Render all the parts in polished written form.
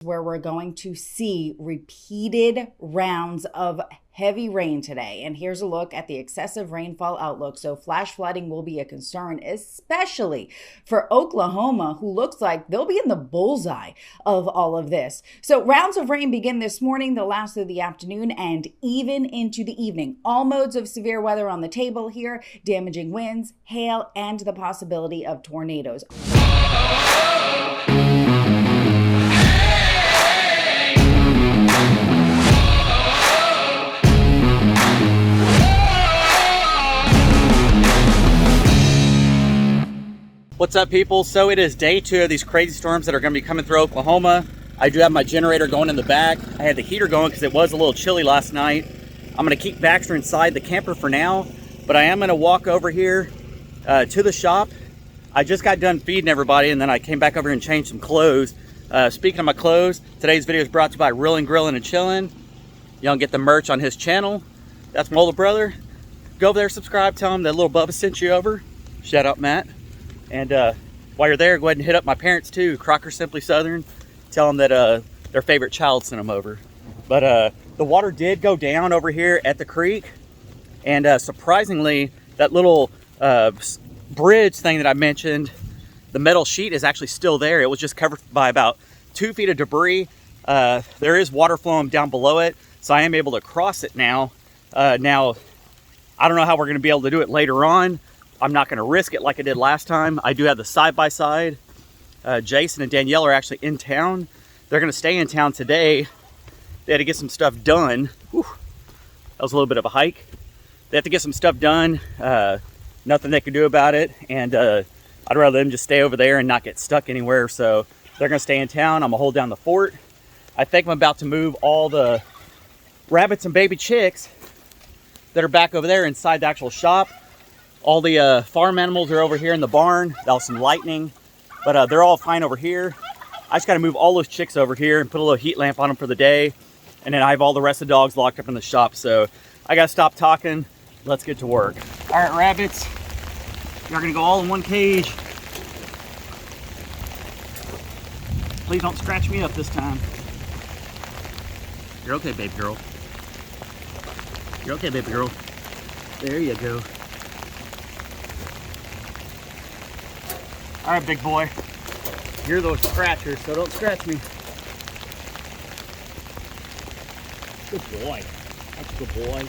Where we're going to see repeated rounds of heavy rain today. And here's a look at the excessive rainfall outlook. So flash flooding will be a concern, especially for Oklahoma, who looks like they'll be in the bullseye of all of this. So rounds of rain begin this morning, they'll last through the afternoon and even into the evening. All modes of severe weather on the table here, damaging winds, hail, and the possibility of tornadoes. What's up, people? So it is day 2 of these crazy storms that are going to be coming through Oklahoma. I do have my generator going in the back. I had the heater going because it was a little chilly last night. I'm going to keep Baxter inside the camper for now, but I am going to walk over here to the shop. I just got done feeding everybody, and then I came back over and changed some clothes. Speaking of my clothes, today's video is brought to you by Reelin, Grillin, and Chillin. Y'all can get the merch on his channel. That's my older brother. Go over there, subscribe, tell him that little Bubba sent you over. Shout out, Matt. And while you're there, go ahead and hit up my parents too, Crocker Simply Southern. Tell them that their favorite child sent them over. But the water did go down over here at the creek. And surprisingly, that little bridge thing that I mentioned, the metal sheet is actually still there. It was just covered by about 2 feet of debris. There is water flowing down below it, so I am able to cross it now. Now, I don't know how we're going to be able to do it later on. I'm not going to risk it like I did last time. I do have the side-by-side. Jason and Danielle are actually in town. They're going to stay in town today. They had to get some stuff done. Whew. That was a little bit of a hike. They have to get some stuff done. Nothing they can do about it. And I'd rather them just stay over there and not get stuck anywhere. So they're going to stay in town. I'm going to hold down the fort. I think I'm about to move all the rabbits and baby chicks that are back over there inside the actual shop. All the farm animals are over here in the barn. That was some lightning, but they're all fine over here. I just got to move all those chicks over here and put a little heat lamp on them for the day. And then I have all the rest of the dogs locked up in the shop. So I got to stop talking. Let's get to work. All right, rabbits. You're going to go all in one cage. Please don't scratch me up this time. You're okay, baby girl. You're okay, baby girl. There you go. All right, big boy. You're those scratchers, so don't scratch me. Good boy. That's a good boy.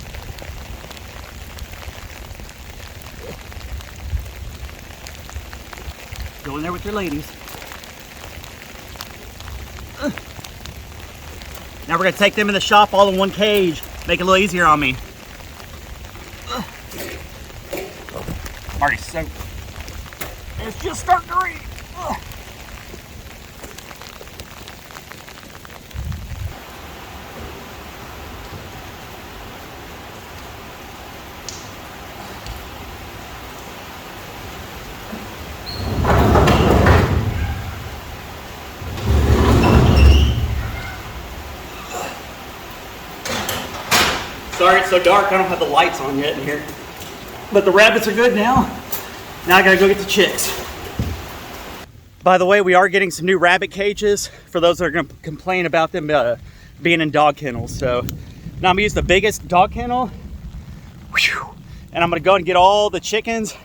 Go in there with your ladies. Now we're going to take them in the shop all in one cage. Make it a little easier on me. I'm already soaked. It's just starting to rain. Ugh. Sorry it's so dark, I don't have the lights on yet in here. But the rabbits are good now. Now I gotta go get the chicks. By the way, we are getting some new rabbit cages for those that are gonna complain about them being in dog kennels. So now I'm gonna use the biggest dog kennel. And I'm gonna go and get all the chickens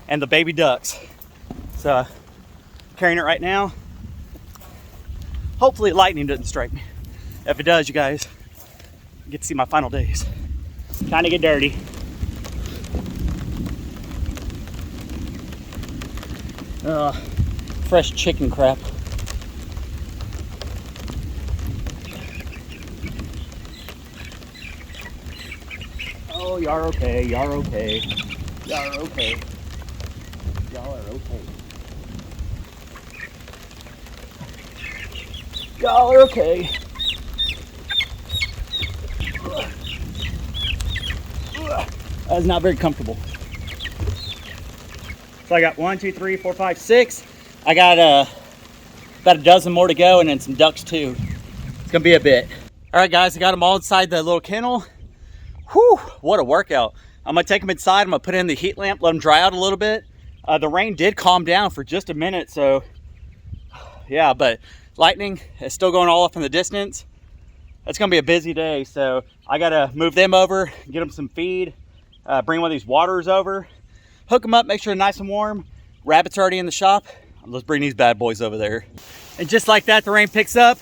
and the baby ducks. So carrying it right now. Hopefully lightning doesn't strike me. If it does, you guys get to see my final days. Time to get dirty. Fresh chicken crap. Oh, y'all are okay, y'all are okay. Y'all are okay. Y'all are okay. Y'all are okay. That's not very comfortable. So I got 1, 2, 3, 4, 5, 6. I got about a dozen more to go, and then some ducks too. It's gonna be a bit. All right, guys, I got them all inside the little kennel. Whew, what a workout. I'm gonna take them inside. I'm gonna put in the heat lamp, let them dry out a little bit. The rain did calm down for just a minute, so yeah, but Lightning is still going all up in the distance. It's gonna be a busy day, so I gotta move them over, get them some feed, bring one of these waters over, hook them up, make sure they're nice and warm. Rabbits are already in the shop. Let's bring these bad boys over there. And just like that, the rain picks up.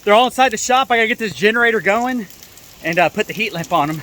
They're all inside the shop. I gotta get this generator going and put the heat lamp on them.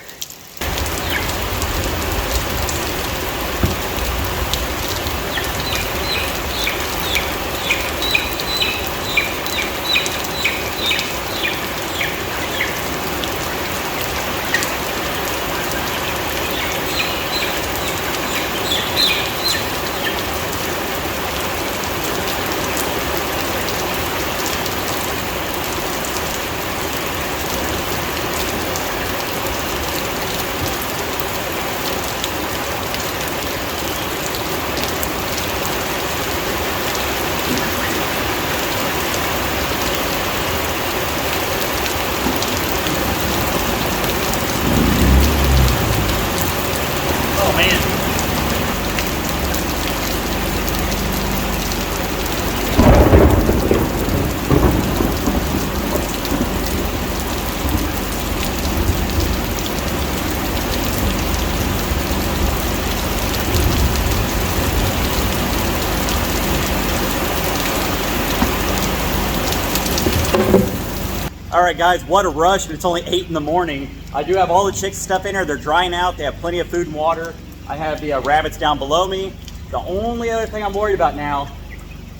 All right, guys, what a rush, and it's only 8 in the morning. I do have all the chicks and stuff in here. They're drying out. They have plenty of food and water. I have the rabbits down below me. The only other thing I'm worried about now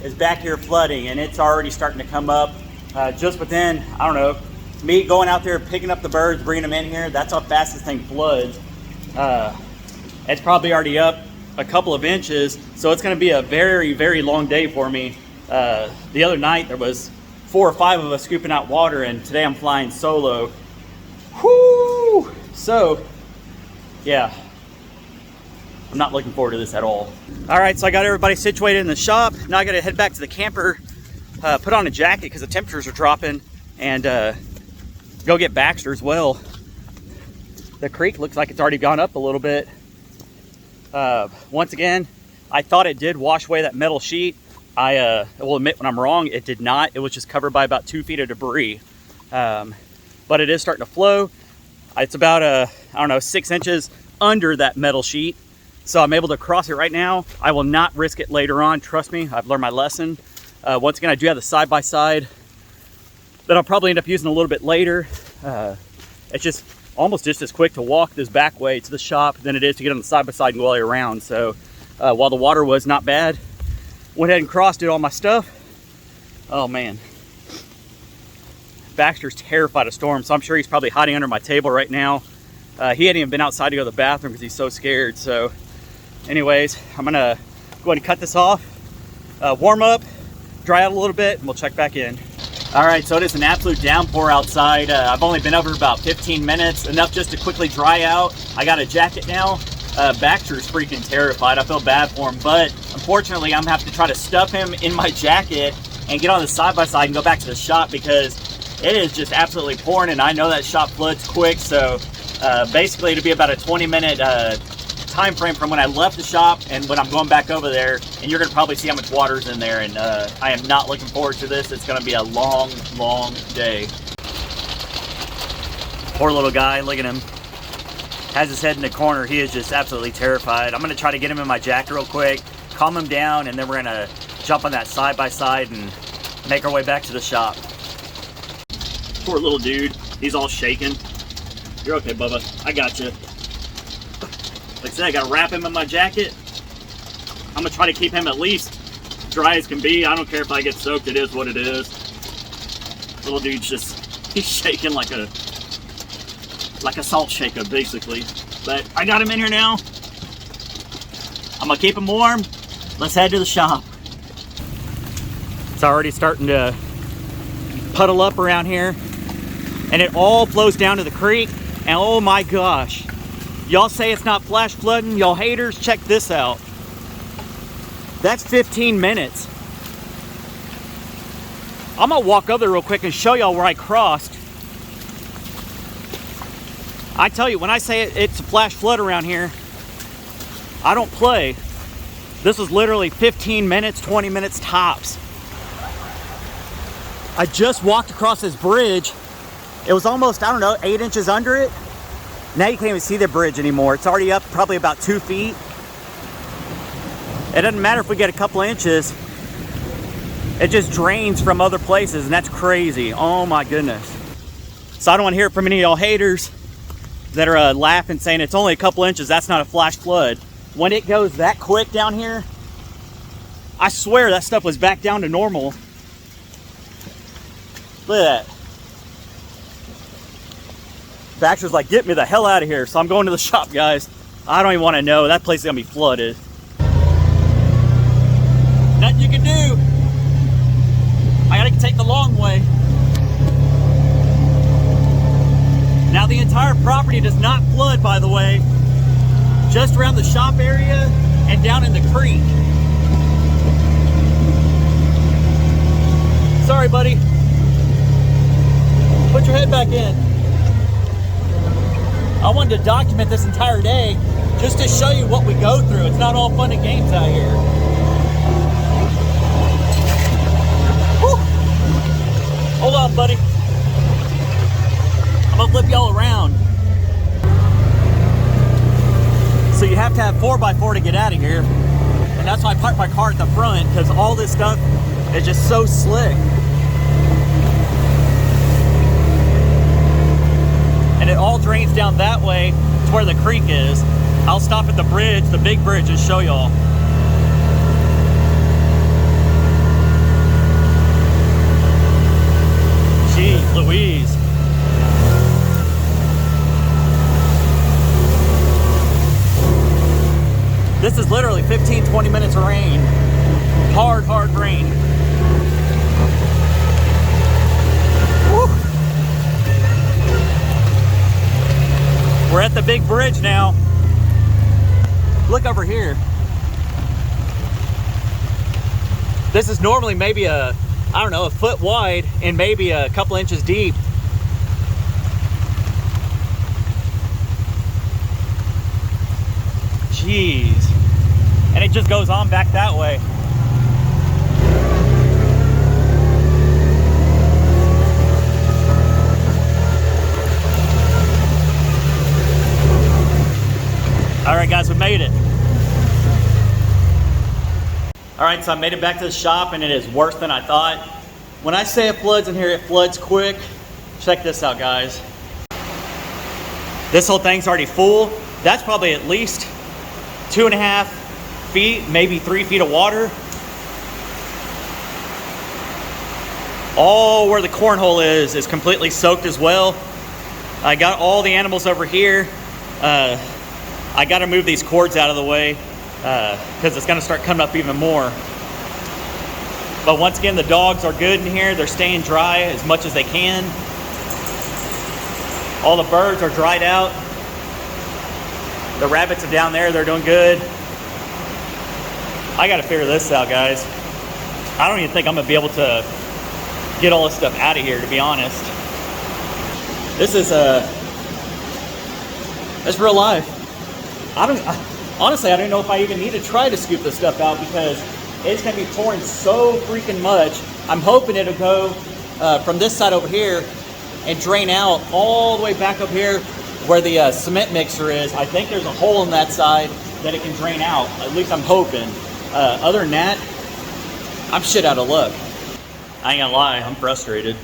is back here flooding, and it's already starting to come up just within, I don't know, me going out there, picking up the birds, bringing them in here. That's how fast this thing floods. It's probably already up a couple of inches, so it's going to be a very, very long day for me. The other night there was 4 or 5 of us scooping out water, and today I'm flying solo. Whoo! So, yeah, I'm not looking forward to this at all. All right, so I got everybody situated in the shop. Now I got to head back to the camper, put on a jacket because the temperatures are dropping, and go get Baxter as well. The creek looks like it's already gone up a little bit. Once again, I thought it did wash away that metal sheet. I will admit when I'm wrong, it did not. It was just covered by about 2 feet of debris. But it is starting to flow. It's about, I don't know, 6 inches under that metal sheet. So I'm able to cross it right now. I will not risk it later on. Trust me, I've learned my lesson. Once again, I do have the side-by-side that I'll probably end up using a little bit later. It's just almost just as quick to walk this back way to the shop than it is to get on the side-by-side and go all the way around. So while the water was not bad, went ahead and crossed it, all my stuff. Oh man. Baxter's terrified of storms, so I'm sure he's probably hiding under my table right now. He hadn't even been outside to go to the bathroom because he's so scared. So anyways, I'm gonna go ahead and cut this off, warm up, dry out a little bit, and we'll check back in. All right, so it is an absolute downpour outside. I've only been over about 15 minutes, enough just to quickly dry out. I got a jacket now. Baxter's freaking terrified. I feel bad for him, but unfortunately I'm gonna have to try to stuff him in my jacket and get on the side-by-side and go back to the shop because it is just absolutely pouring, and I know that shop floods quick. So basically it'll be about a 20-minute time frame from when I left the shop and when I'm going back over there, and you're gonna probably see how much water's in there, and I am not looking forward to this. It's gonna be a long, long day. Poor little guy, look at him. Has his head in the corner. He is just absolutely terrified. I'm gonna try to get him in my jacket real quick, calm him down, and then we're gonna jump on that side-by-side and make our way back to the shop. Poor little dude, he's all shaking. You're okay, Bubba, I got you. Like I said, I gotta wrap him in my jacket. I'm gonna try to keep him at least dry as can be. I don't care if I get soaked, it is what it is. Little dude's just, he's shaking like a salt shaker, basically. But I got him in here now. I'm gonna keep him warm. Let's head to the shop. It's already starting to puddle up around here, and it all flows down to the creek. And oh my gosh, y'all say it's not flash flooding, y'all haters, check this out. That's 15 minutes. I'm gonna walk over there real quick and show y'all where I crossed. I tell you, when I say it's a flash flood around here, I don't play. This was literally 15 minutes, 20 minutes tops. I just walked across this bridge. It was almost, I don't know, 8 inches under it. Now you can't even see the bridge anymore. It's already up probably about 2 feet. It doesn't matter if we get a couple inches. It just drains from other places, and that's crazy. Oh my goodness. So I don't want to hear it from any of y'all haters that are laughing, saying it's only a couple inches. That's not a flash flood. When it goes that quick down here, I swear that stuff was back down to normal. Look at that. Baxter's like, get me the hell out of here. So I'm going to the shop, guys. I don't even want to know. That place is going to be flooded. Nothing you can do. I got to take the long way. Now the entire property does not flood, by the way. Just around the shop area and down in the creek. Sorry, buddy. Put your head back in. I wanted to document this entire day just to show you what we go through. It's not all fun and games out here. Woo. Hold on, buddy. I'm gonna flip y'all around. So you have to have 4x4 to get out of here. And that's why I parked my car at the front, because all this stuff is just so slick. And it all drains down that way to where the creek is. I'll stop at the bridge, the big bridge, and show y'all. Jeez Louise. This is literally 15-20 minutes of rain. Hard rain. Woo. We're at the big bridge now. Look over here. This is normally maybe a foot wide and maybe a couple inches deep. Jeez. And it just goes on back that way. All right, guys, we made it. All right, so I made it back to the shop, and it is worse than I thought. When I say it floods in here, it floods quick. Check this out, guys. This whole thing's already full. That's probably at least 2.5 feet, maybe 3 feet of water. All where the cornhole is completely soaked as well. I got all the animals over here. I got to move these cords out of the way because it's going to start coming up even more. But once again, the dogs are good in here. They're staying dry as much as they can. All the birds are dried out. The rabbits are down there. They're doing good. I got to figure this out, guys. I don't even think I'm going to be able to get all this stuff out of here, to be honest. This is that's real life. Honestly, I don't know if I even need to try to scoop this stuff out because it's going to be pouring so freaking much. I'm hoping it'll go from this side over here and drain out all the way back up here where the cement mixer is. I think there's a hole in that side that it can drain out. At least I'm hoping. Other than that, I'm shit out of luck. I ain't gonna lie, I'm frustrated.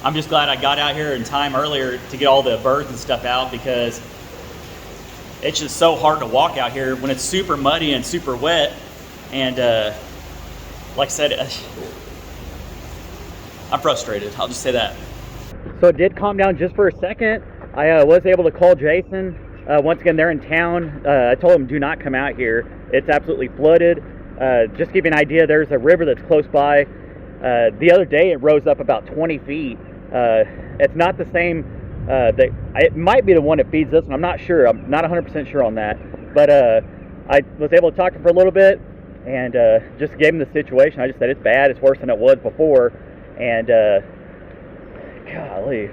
I'm just glad I got out here in time earlier to get all the birds and stuff out because it's just so hard to walk out here when it's super muddy and super wet. And like I said, I'm frustrated. I'll just say that. So it did calm down just for a second. I was able to call Jason. Once again, they're in town. I told him do not come out here. It's absolutely flooded. Just to give you an idea, there's a river that's close by. The other day it rose up about 20 feet. It's not the same, it might be the one that feeds this one. I'm not sure. I'm not 100% sure on that. But I was able to talk to him for a little bit and just gave him the situation. I just said it's bad. It's worse than it was before. And golly,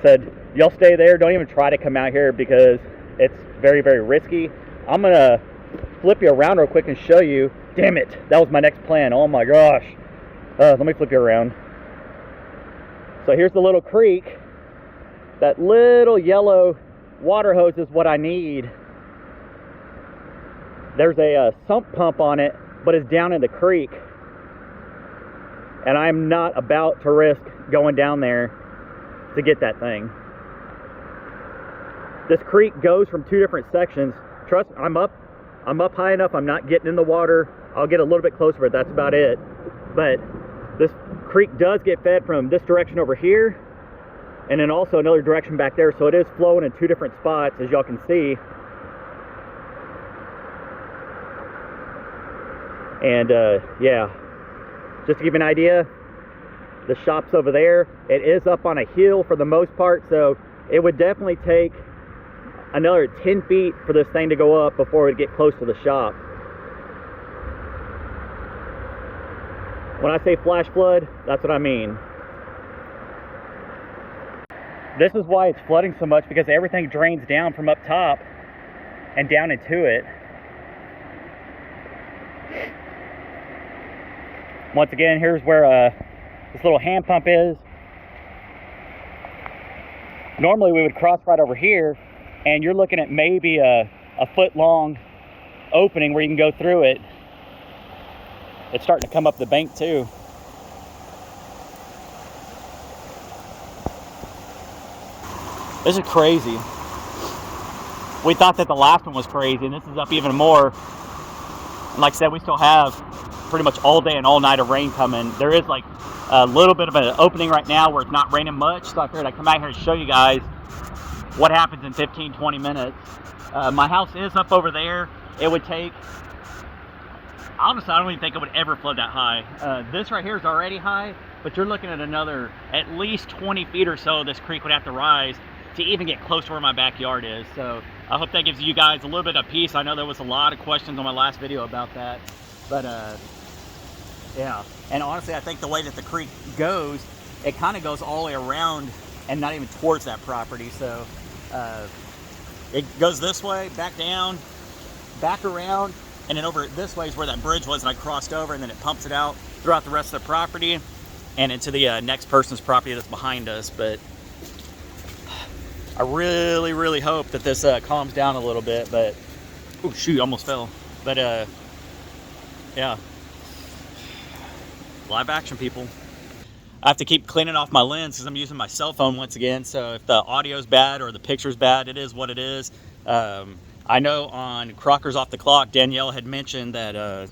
said y'all stay there. Don't even try to come out here because it's very, very risky. I'm going to flip you around real quick and show you Damn it. That was my next plan. Oh my gosh. Let me flip you around. So here's the little creek. That little yellow water hose is what I need. There's a sump pump on it, but it's down in the creek. And I'm not about to risk going down there to get that thing. This creek goes from two different sections. Trust me, I'm up high enough. I'm not getting in the water. I'll get a little bit closer, but that's about it. But this creek does get fed from this direction over here, and then also another direction back there. So it is flowing in two different spots, as y'all can see. And yeah, just to give you an idea, the shop's over there. It is up on a hill for the most part, so it would definitely take another 10 feet for this thing to go up before it would get close to the shop. When I say flash flood, that's what I mean. This is why it's flooding so much, because everything drains down from up top and down into it. Once again, here's where this little hand pump is. Normally we would cross right over here, and you're looking at maybe a foot long opening where you can go through it. It's starting to come up the bank too. This is crazy. We thought that the last one was crazy, and this is up even more. And like I said, we still have pretty much all day and all night of rain coming. There is like a little bit of an opening right now where it's not raining much, so I figured I'd come out here and show you guys what happens in 15-20 minutes. My house is up over there. It would take, honestly, I don't even think it would ever flood that high. This right here is already high, but you're looking at another at least 20 feet or so this creek would have to rise to even get close to where my backyard is. So I hope that gives you guys a little bit of peace. I know there was a lot of questions on my last video about that, but yeah. And honestly, I think the way that the creek goes, it kind of goes all the way around and not even towards that property. So it goes this way, back down, back around, and then over this way is where that bridge was, and I crossed over, and then it pumps it out throughout the rest of the property and into the next person's property that's behind us. But I really, really hope that this calms down a little bit. But oh shoot, almost fell. But yeah, live action, people. I have to keep cleaning off my lens because I'm using my cell phone once again. So if the audio's bad or the picture's bad, it is what it is. I know on Crockers Off the Clock, Danielle had mentioned that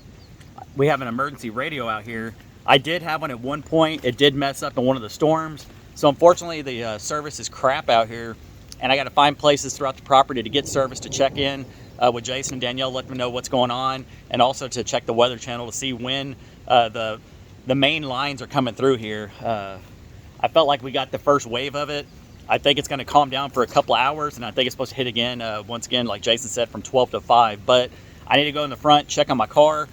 we have an emergency radio out here. I did have one at one point. It did mess up in one of the storms. So unfortunately, the service is crap out here. And I got to find places throughout the property to get service, to check in with Jason and Danielle, let them know what's going on. And also to check the Weather Channel to see when the main lines are coming through here. I felt like we got the first wave of it. I think it's going to calm down for a couple hours, and I think it's supposed to hit again, once again, like Jason said, from 12 to 5. But I need to go in the front, check on my car,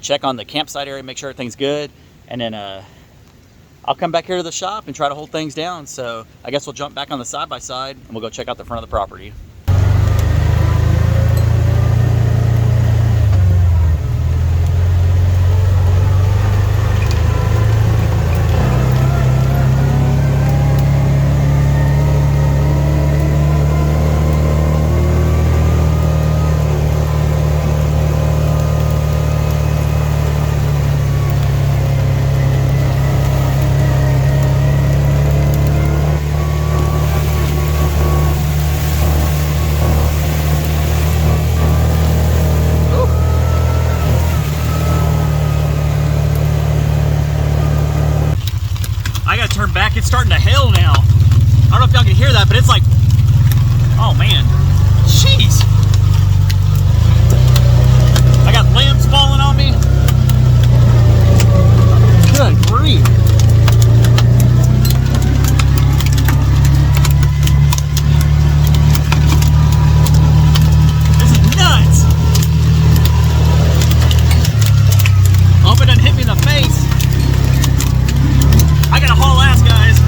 check on the campsite area, make sure everything's good, and then I'll come back here to the shop and try to hold things down. So I guess we'll jump back on the side-by-side, and we'll go check out the front of the property. Turn back, it's starting to hail now. I don't know if y'all can hear that, but it's like, oh man, jeez. I got limbs falling on me. Good grief. This is nuts. I hope it doesn't hit me in the face. I gotta haul ass, guys.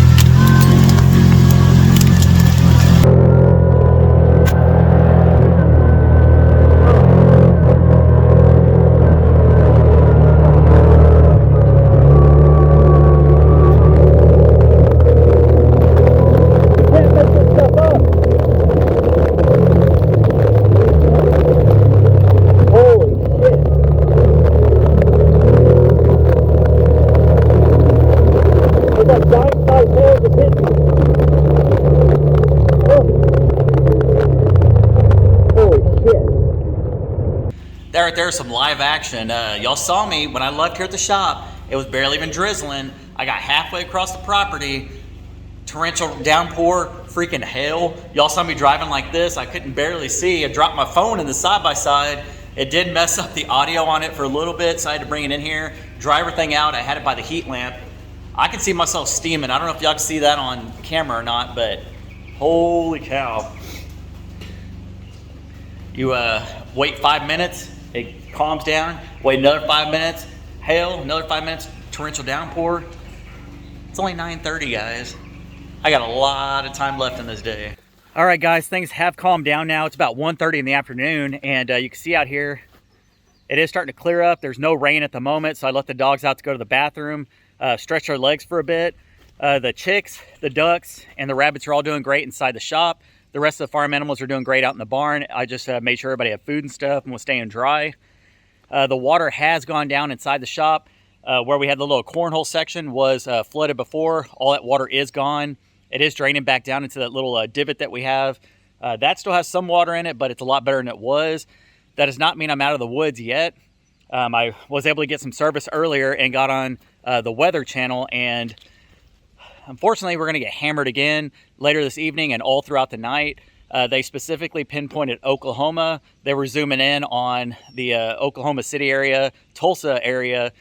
share some live action. Y'all saw me when I left here at the shop. It was barely even drizzling. I got halfway across the property. Torrential downpour, freaking hail. Y'all saw me driving like this. I couldn't barely see. I dropped my phone in the side-by-side. It did mess up the audio on it for a little bit, so I had to bring it in here, dry everything out. I had it by the heat lamp. I can see myself steaming. I don't know if y'all can see that on camera or not, but holy cow. You wait 5 minutes, it calms down. Wait another 5 minutes, hail, another 5 minutes, torrential downpour. It's only 9:30, guys. I got a lot of time left in this day. All right, guys, things have calmed down now. It's about 1:30 in the afternoon, and you can see out here, it is starting to clear up. There's no rain at the moment, so I let the dogs out to go to the bathroom, stretch their legs for a bit. The chicks, the ducks, and the rabbits are all doing great inside the shop. The rest of the farm animals are doing great out in the barn. I just made sure everybody had food and stuff and was staying dry. The water has gone down inside the shop. Where we had the little cornhole section was flooded before. All that water is gone. It is draining back down into that little divot that we have. That still has some water in it, but it's a lot better than it was. That does not mean I'm out of the woods yet. I was able to get some service earlier and got on the weather channel, and unfortunately we're going to get hammered again later this evening and all throughout the night. They specifically pinpointed Oklahoma. They were zooming in on the Oklahoma City area, Tulsa area,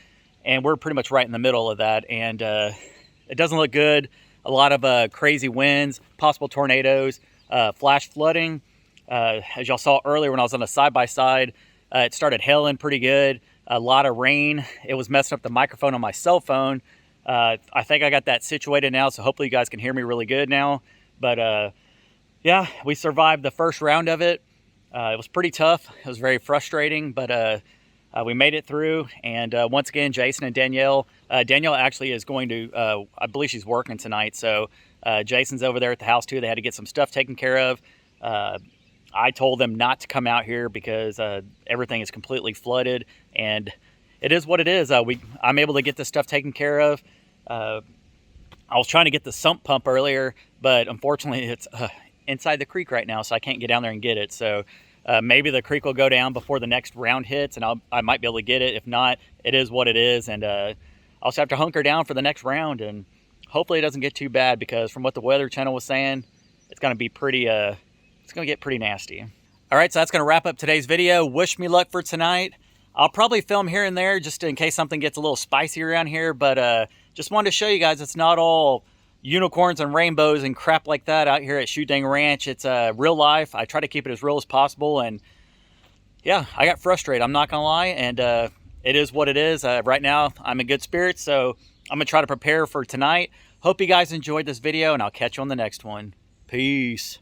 and we're pretty much right in the middle of that, and it doesn't look good. A lot of crazy winds, possible tornadoes, flash flooding. As y'all saw earlier when I was on the side-by-side, it started hailing pretty good. A lot of rain. It was messing up the microphone on my cell phone. I think I got that situated now, so hopefully you guys can hear me really good now. But yeah, we survived the first round of it. It was pretty tough. It was very frustrating, but we made it through. And once again, Jason and Danielle. Danielle actually is going to, I believe she's working tonight. So Jason's over there at the house too. They had to get some stuff taken care of. I told them not to come out here because everything is completely flooded, and it is what it is. I'm able to get this stuff taken care of. I was trying to get the sump pump earlier, but unfortunately it's inside the creek right now, so I can't get down there and get it. So maybe the creek will go down before the next round hits, and I might be able to get it. If not, it is what it is, and I'll just have to hunker down for the next round, and hopefully it doesn't get too bad, because from what the Weather Channel was saying, it's going to be pretty, it's going to get pretty nasty. All right, so that's going to wrap up today's video. Wish me luck for tonight. I'll probably film here and there just in case something gets a little spicy around here, but just wanted to show you guys it's not all unicorns and rainbows and crap like that out here at Shootdang Ranch. It's real life. I try to keep it as real as possible, and yeah, I got frustrated, I'm not gonna lie, and it is what it is. Right now I'm in good spirits, so I'm gonna try to prepare for tonight. Hope you guys enjoyed this video, and I'll catch you on the next one. Peace.